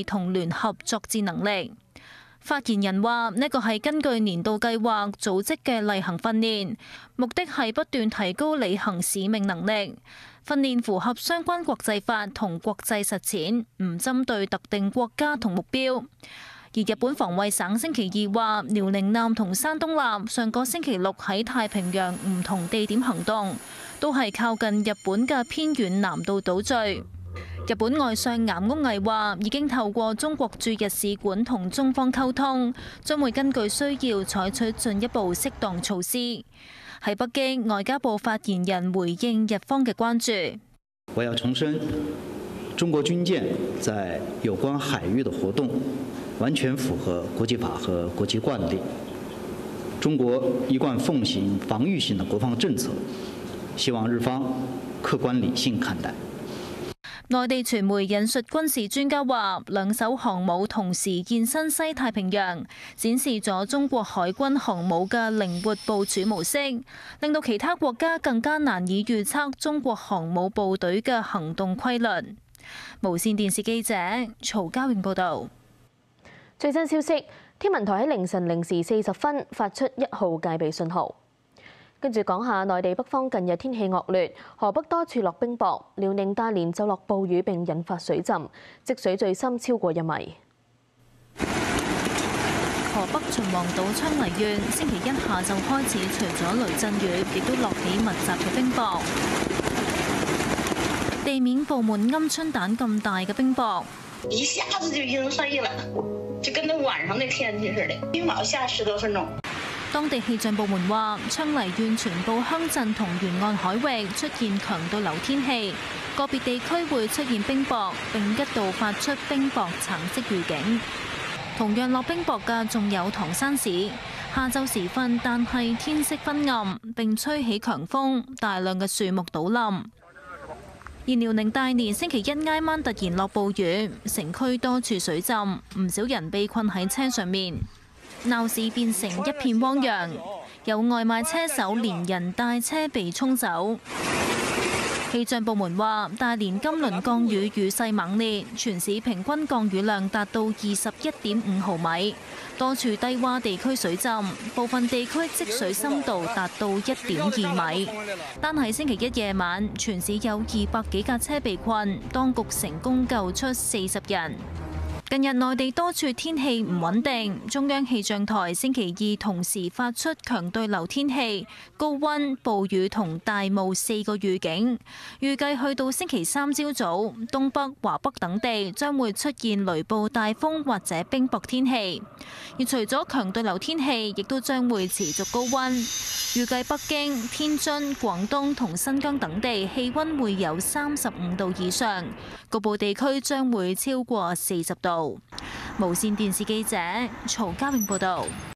同聯合作戰能力。發言人話：呢個係根據年度計劃組織嘅例行訓練，目的係不斷提高履行使命能力。訓練符合相關國際法同國際實踐，唔針對特定國家同目標。而日本防衛省星期二話，遼寧艦同山東艦上個星期六喺太平洋唔同地點行動，都係靠近日本嘅偏遠南道島嶼。日本外相岩屋毅話，已經透過中國駐日使館同中方溝通，將會根據需要採取進一步適當措施。喺北京，外交部發言人回應日方嘅關注。我要重申，中國軍艦在有關海域的活動完全符合國際法和國際慣例。中國一貫奉行防禦性的國防政策，希望日方客觀理性看待。內地傳媒引述軍事專家話，兩艘航母同時現身西太平洋，展示咗中國海軍航母嘅靈活部署模式，令到其他國家更加難以預測中國航母部隊嘅行動規律。無線電視記者曹嘉穎報導。最新消息，天文台喺凌晨0時40分發出1號戒備信號。跟住講下內地北方近日天氣惡劣，河北多處落冰雹，遼寧大連就落暴雨並引發水浸，積水最深超過1米。河北秦皇島昌黎縣星期一下晝開始，除咗雷陣雨，亦都落起密集嘅冰雹，地面佈滿鵪鶉蛋咁大嘅冰雹，一下子就陰黑了，就跟那晚上的天氣似的，冰雹下10多分鐘。當地氣象部門話，昌黎縣全部鄉鎮同沿岸海域出現強對流天氣，個別地區會出現冰雹，並一度發出冰雹橙色預警。同樣落冰雹嘅仲有唐山市，下晝時分，但係天色昏暗，並吹起強風，大量嘅樹木倒冧。而遼寧大連星期一挨晚突然落暴雨，城區多處水浸，唔少人被困喺車上面。鬧市變成一片汪洋，有外賣車手連人帶車被沖走。氣象部門話，大連今輪降雨雨勢猛烈，全市平均降雨量達到21.5毫米，多處低洼地區水浸，部分地區積水深度達到1.2米。單喺星期一夜晚，全市有200幾架車被困，當局成功救出40人。近日內地多處天氣唔穩定，中央氣象台星期二同時發出強對流天氣、高溫、暴雨同大霧4個預警，預計去到星期三朝早，東北、華北等地將會出現雷暴大風或者冰雹天氣。而除咗強對流天氣，亦都將會持續高溫，預計北京、天津、廣東同新疆等地氣溫會有35度以上，局部地區將會超過40度。無線電視記者曹嘉穎報道。